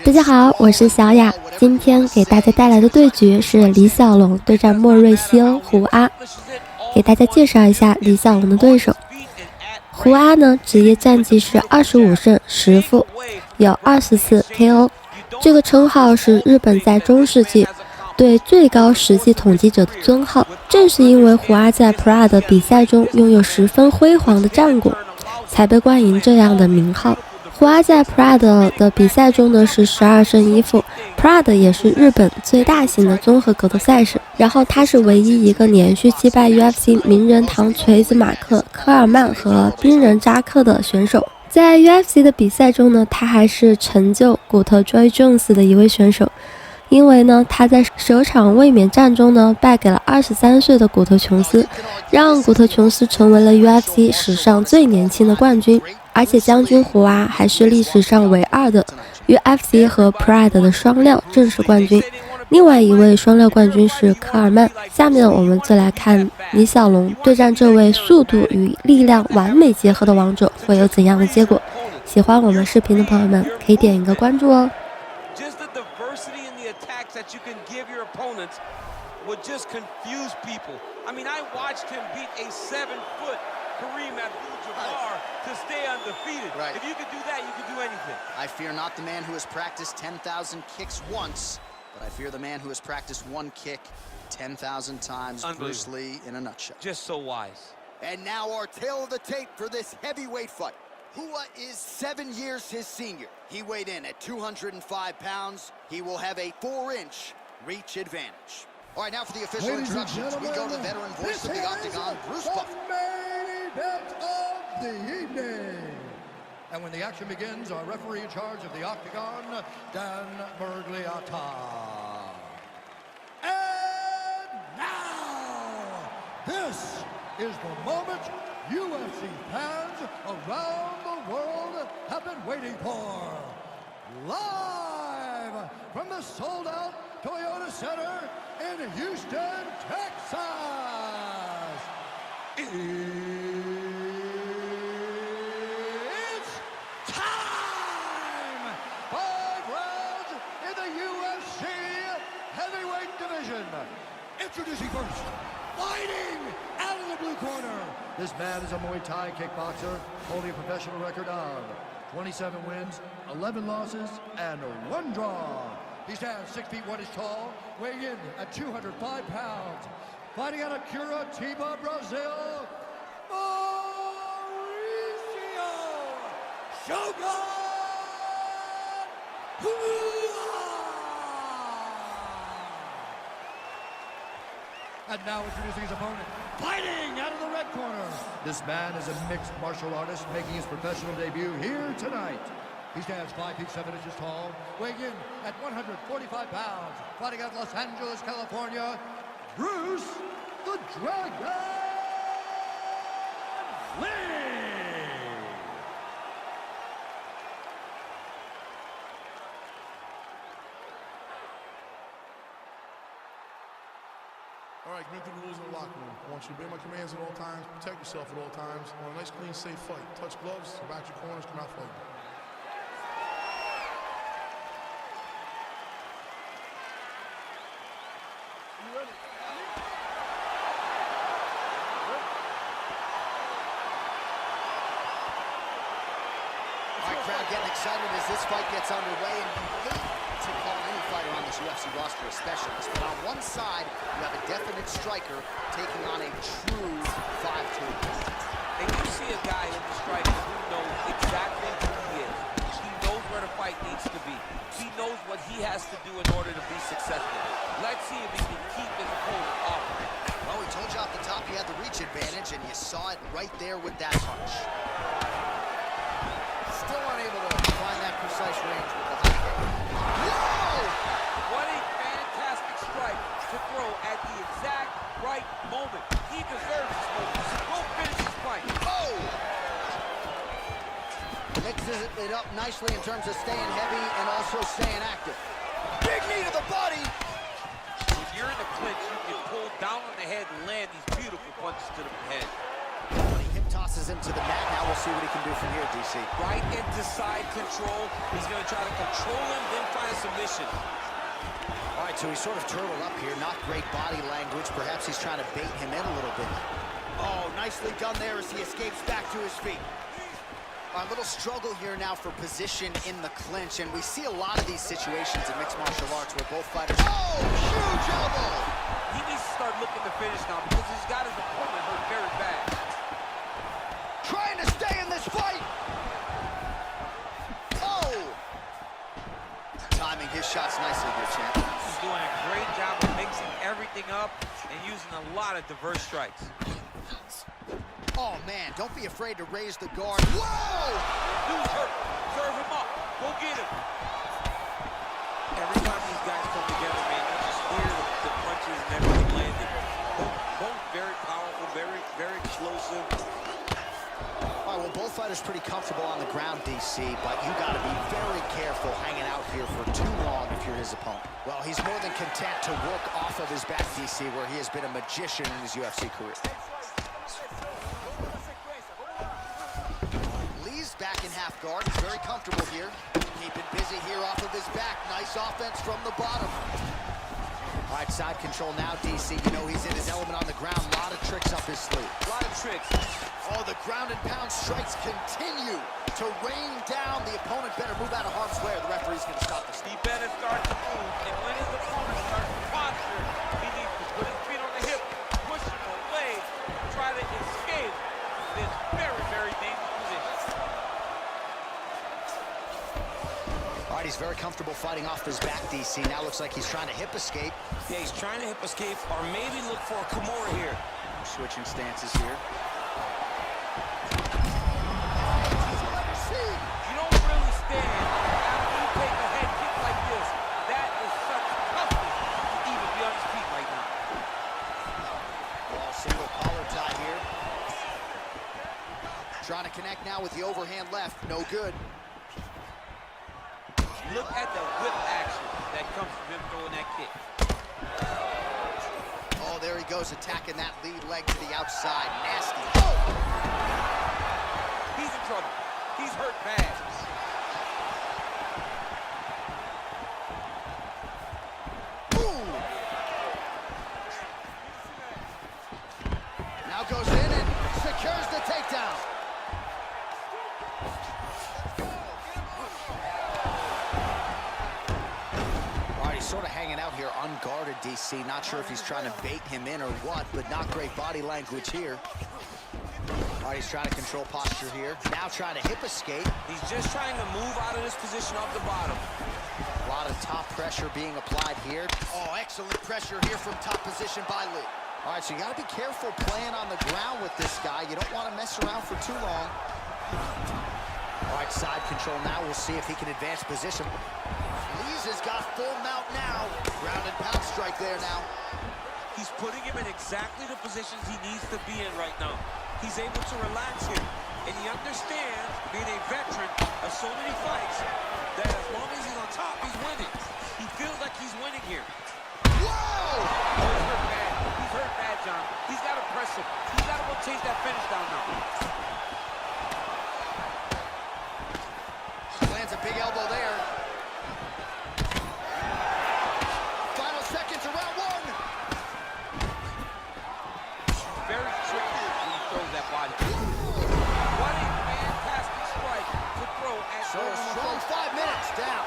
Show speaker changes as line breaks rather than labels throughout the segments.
大家好，我是小雅，今天给大家带来的对局是李小龙对战莫瑞西欧胡阿。给大家介绍一下李小龙的对手。胡阿呢，职业战绩是25胜10负，有20次 KO。这个称号是日本在中世纪对最高实际统计者的尊号。正是因为胡阿在 Pride 比赛中拥有十分辉煌的战果，才被冠以这样的名号。胡阿在 Pride 的比赛中呢是12胜1负 ，Pride 也是日本最大型的综合格斗赛事。然后他是唯一一个连续击败 UFC 名人堂锤子马克、科尔曼和冰人扎克的选手。在 UFC 的比赛中呢，他还是成就古特 Joy Jones 的一位选手。因为呢，他在首场卫冕战中呢败给了23岁的古特琼斯，让古特琼斯成为了 UFC 史上最年轻的冠军。而且将军胡阿还是历史上唯二的 UFC 和 Pride 的双料正式冠军。另外一位双料冠军是科尔曼。下面我们就来看李小龙对战这位速度与力量完美结合的王者会有怎样的结果。喜欢我们视频的朋友们可以点一个关注哦。
Would just confuse people. I mean, I watched him beat a 7-foot Kareem Abdul-Jabbar to stay undefeated. Right. If you could do that, you could do anything.
I fear not the man who has practiced 10,000 kicks once, but I fear the man who has practiced one kick 10,000 times. Bruce Lee in a nutshell.
Just so wise.
And now our tale of the tape for this heavyweight fight. Hua is 7 years his senior. He weighed in at 205 pounds. He will have a 4-inch reach advantage. All right, now for the official introductions, we go to the veteran voice of the Octagon, Bruce Buffer.
Main event of the evening. And when the action begins, our referee in charge of the Octagon, Dan Bergliata. And now, this is the moment UFC fans around the world have been waiting for. Live from the sold-out Toyota Center in Houston, Texas. It's time! 5 rounds in the UFC heavyweight division. Introducing first, fighting out of the blue corner. This man is a Muay Thai kickboxer holding a professional record of 27 wins, 11 losses, and 1 draw. He stands 6 feet 1 inch tall, weighing in at 205 pounds. Fighting out of Curitiba, Brazil, Mauricio Shogun Hua! And now introducing his opponent, fighting out of the red corner. This man is a mixed martial artist making his professional debut here tonight. He stands 5 feet 7 inches tall, weighing in at 145 pounds. Fighting out of Los Angeles, California, Bruce the Dragon Lee!
All right, commit the rules in the locker room. I want you to obey my commands at all times, protect yourself at all times. I want a nice, clean, safe fight. Touch gloves, go back to your corners, come out fighting.
Crowd getting excited as this fight gets underway, and you hate to call any fighter on this UFC roster a specialist, but on one side, you have a definite striker taking on a true 5'2".
And you see a guy in the striker who knows exactly who he is. He knows where the fight needs to be. He knows what he has to do in order to be successful. Let's see if he can keep his opponent off of it.
Well, we told you off the top he had the reach advantage, and you saw it right there with that punch. Still unable to find that precise range with the high kick.
Whoa! What a fantastic strike to throw at the exact right moment. He deserves this moment. Go finish his fight.
Oh! Mixes it up nicely in terms of staying heavy and also staying active. Big knee to the body.
When you're in the clinch, you can pull down on the head and land these beautiful punches to the head.
Hip tosses him to the mat. Now we'll see what he can do from here, DC.
Right into side control. He's going to try to control him, then find a submission.
All right, so he's sort of turtled up here. Not great body language. Perhaps he's trying to bait him in a little bit. Oh, nicely done there as he escapes back to his feet. A little struggle here now for position in the clinch, and we see a lot of these situations in mixed martial arts where both fighters... Oh, huge elbow!
He needs to start looking to finish now because he's got his opponent hurt very bad.
Trying to stay in this fight! Oh! Timing his shots nicely here, champ.
He's doing a great job of mixing everything up and using a lot of diverse strikes.
Oh, man, don't be afraid to raise the guard. Whoa!
Dude's hurt. Serve him up. Go get him. Every time these guys come together, man, you just hear the punches and everything landing. Both very powerful, very explosive.
All right, well, both fighters pretty comfortable on the ground, DC, but you got to be very careful hanging out here for too long if you're his opponent. Well, he's more than content to work off of his back, DC, where he has been a magician in his UFC career. Back in half guard, he's very comfortable here. Keeping busy here off of his back. Nice offense from the bottom. All right, side control now, DC. You know he's in his element on the ground. A lot of tricks up his sleeve.
A lot of tricks.
Oh, the ground and pound strikes continue to rain down. The opponent better move out of harm's way or the referee's going to stop this.
He better start to move, and when his opponent starts to posture, he needs to put his feet on the hip, push him away, try to escape this very dangerous position.
All right, he's very comfortable fighting off his back, DC. Now looks like he's trying to hip escape.
Yeah, he's trying to hip escape or maybe look for a Kimura here.
Switching stances here.
You don't really stand after you take a head kick like this. That is such toughness to even be on his feet right now.
Well, single collar tie here. Trying to connect now with the overhand left. No good.
Look at the whip action that comes from him throwing that kick.
Oh, there he goes, attacking that lead leg to the outside. Nasty. Oh!
He's in trouble. He's hurt bad.
Ooh! Now goes in and secures the takedown. Sort of hanging out here unguarded, DC. Not sure if he's trying to bait him in or what, but not great body language here. All right, he's trying to control posture here. Now trying to hip escape.
He's just trying to move out of this position off the bottom.
A lot of top pressure being applied here. Oh, excellent pressure here from top position by Lee. All right, so you got to be careful playing on the ground with this guy. You don't want to mess around for too long. All right, side control now. We'll see if he can advance position. Lee's has got full mount now. Ground and pound strike there now.
He's putting him in exactly the positions he needs to be in right now. He's able to relax here. And he understands, being a veteran of so many fights, that as long as he's on top, he's winning. He feels like he's winning here.
Whoa!
Oh, he's hurt bad. He's hurt bad, John. He's got to press him. He's got to go chase that finish down now.
Lands a big elbow there. Final seconds of round one.
Very tricky when he throws that body. What a fantastic strike to throw at
So a strong 5 minutes down.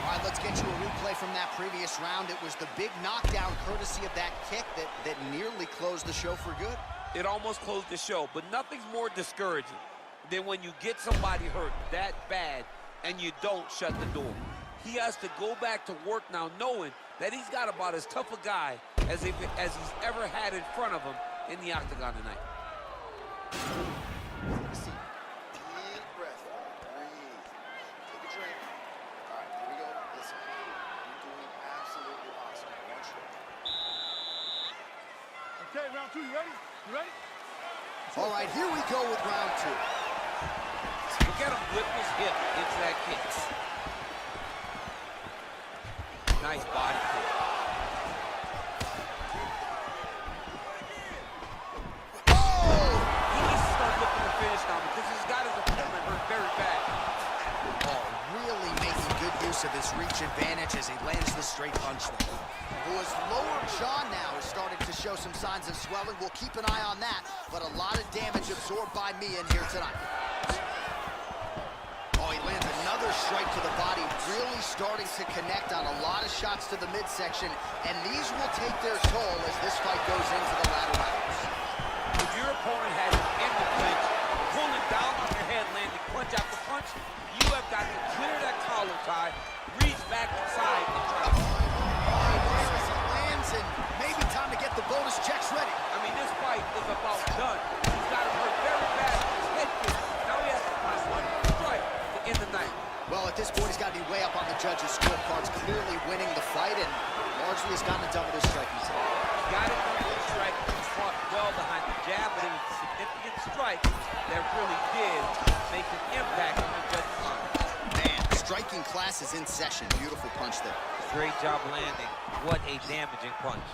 All right, let's get you a replay from that previous round. It was the big knockdown courtesy of that kick that nearly closed the show for good.
It almost closed the show, but nothing's more discouraging than when you get somebody hurt that bad and you don't shut the door. He has to go back to work now knowing that he's got about as tough a guy as he's ever had in front of him in the octagon tonight.
Deep breath. Breathe. Take a drink. All right, here we go. Listen. You're doing absolutely awesome. One shot.
Okay, round two. You ready? You ready?
All right, here we go with round two.
Look at him whip his hip into that kick. Nice body kick.
Oh! use of his reach advantage as he lands the straight punch there. Hua's lower jaw now is starting to show some signs of swelling. We'll keep an eye on that, but a lot of damage absorbed by me in here tonight. Oh, he lands another strike to the body, really starting to connect on a lot of shots to the midsection, and these will take their toll as this fight goes into the latter rounds.
If your opponent has you in the clinch, pulling down on your head, landing punch after punch, you have got to clear that collar tie, reach back inside, and try to...
As he lands, and maybe time to get the bonus checks ready.
I mean, this fight is about done. He's got him hurt very bad with his head kick. Now he has to find one strike to end the night.
Well, at this point, he's got to be way up on the judges' scorecards, clearly winning the fight, and largely has gotten it done with his striking today.
Got it done with his strike. He fought well behind the jab, but it was a significant strike that really did make an impact on the judges' mind.
Man, striking class is in session. Beautiful punch there.
Great job landing. What a damaging punch.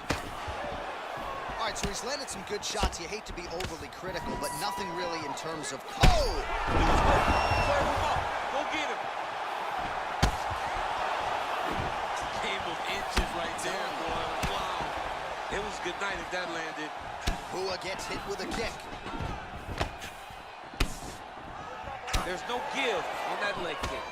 All right, so he's landed some good shots. You hate to be overly critical, but nothing really in terms of... Oh!
Serve him up. Go get him. Game of inches right there, boy. Wow. It was a good night if that landed.
Hua gets hit with a kick.
There's no give on that leg kick.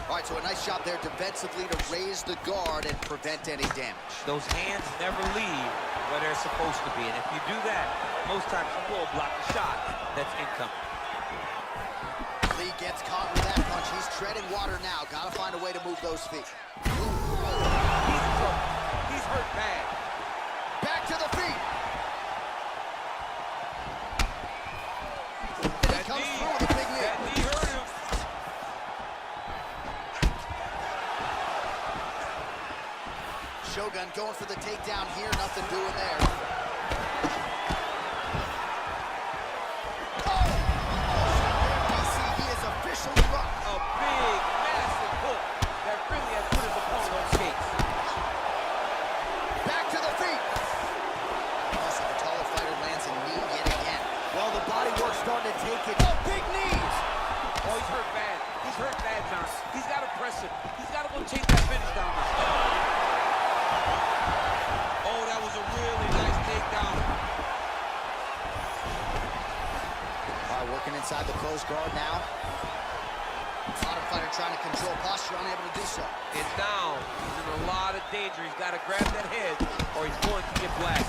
All right, so a nice job there defensively to raise the guard and prevent any damage.
Those hands never leave where they're supposed to be, and if you do that, most times you will block the shot that's incoming.
Lee gets caught with that punch. He's treading water now. Got to find a way to move those feet.
He's in trouble. He's hurt bad.
Back to the feet. And he comes through with a big knee.
That knee hurt him.
Shogun going for the takedown here. Nothing doing there. Officially rocked.
A big, massive hook that really has put his opponent on skates.
Back to the feet. Also, the taller fighter lands a knee yet again. Well, the body work starting to take it. Oh, big knees.
Oh, he's hurt bad. He's hurt bad, John. He's got to press him. He's got to go chase that finish down. Oh, that was a really nice takedown.
All right, working inside the closed guard now. Bottom fighter trying to control posture, unable to do so.
It's down. He's in a lot of danger. He's got to grab that head or he's going to get blasted.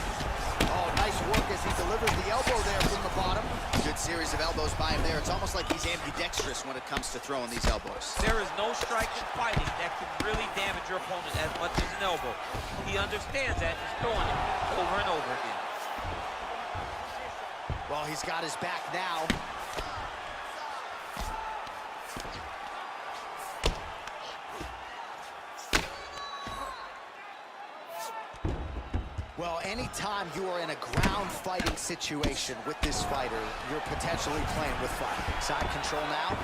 Oh, nice work as he delivers the elbow there from the bottom. Good series of elbows by him there. It's almost like he's ambidextrous when it comes to throwing these elbows.
There is no strike in fighting that can really damage your opponent as much as an elbow. He understands that and is throwing it over and over again.
Well, he's got his back now. Well, anytime you are in a ground fighting situation with this fighter, you're potentially playing with fire. Side control now.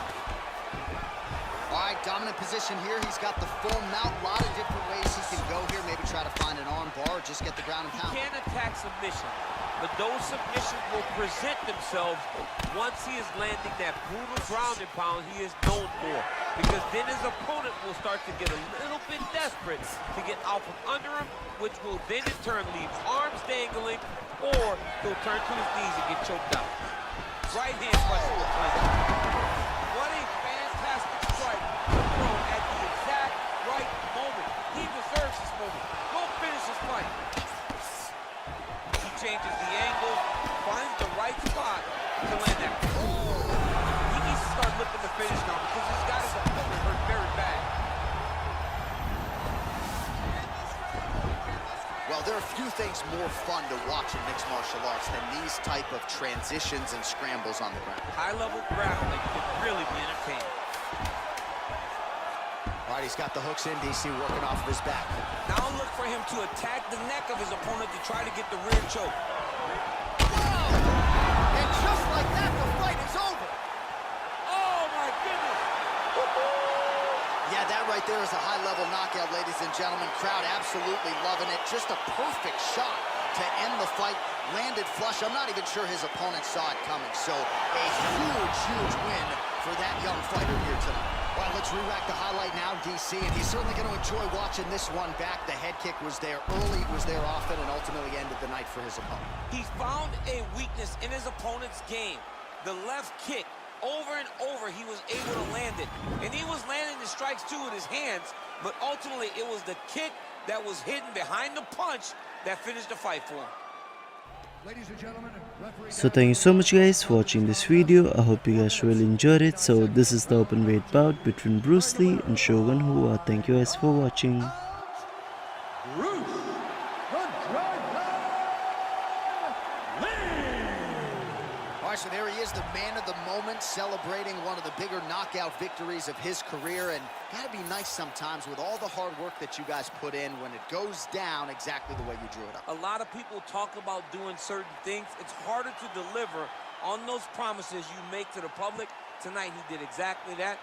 All right, dominant position here. He's got the full mount. A lot of different ways he can go here. Maybe try to find an arm bar or just get the ground and pound.
He can attack submission, but those submissions will present themselves once he is landing that brutal ground and pound he is known for. Because then his opponent will start to get a little bit desperate to get out from under him, which will then in turn leave arms dangling, or he'll turn to his knees and get choked out. Right hand punch to the clinch. What a fantastic strike thrown at the exact right moment. He deserves this moment. Go finish his fight. He changes the angle, finds the right spot to land that. He needs to start looking to finish now because he's got his opponent hurt very bad.
Well, there are few things more fun to watch in mixed martial arts than these type of transitions and scrambles on the ground.
High-level grappling can really be entertaining.
All right, he's got the hooks in, DC, working off of his back.
Now look for him to attack the neck of his opponent to try to get the rear choke.
And just like that, the fight is over.
Oh, my goodness.
Yeah, that right there is a high-level knockout, ladies and gentlemen. Crowd absolutely loving it. Just a perfect shot to end the fight. Landed flush. I'm not even sure his opponent saw it coming. So a huge, huge win for that young fighter here tonight. Well, let's re-rack the highlight now, DC, and he's certainly going to enjoy watching this one back. The head kick was there early, was there often, and ultimately ended the night for his opponent.
He found a weakness in his opponent's game. The left kick, over and over, he was able to land it. And he was landing the strikes, too, with his hands, but ultimately it was the kick that was hidden behind the punch that finished the fight for him.
Ladies and gentlemen, referee
So thank you so much guys for watching this video. I hope you guys really enjoyed it. So this is the open weight bout between Bruce Lee and Shogun Rua. Thank you guys for watching.
Bruce the Dragon Lee.
All right, so there he is, the man of the moment, celebrating one of the bigger knockout victories of his career. And gotta be nice sometimes with all the hard work that you guys put in when it goes down exactly the way you drew it up.
A lot of people talk about doing certain things. It's harder to deliver on those promises you make to the public. Tonight, he did exactly that.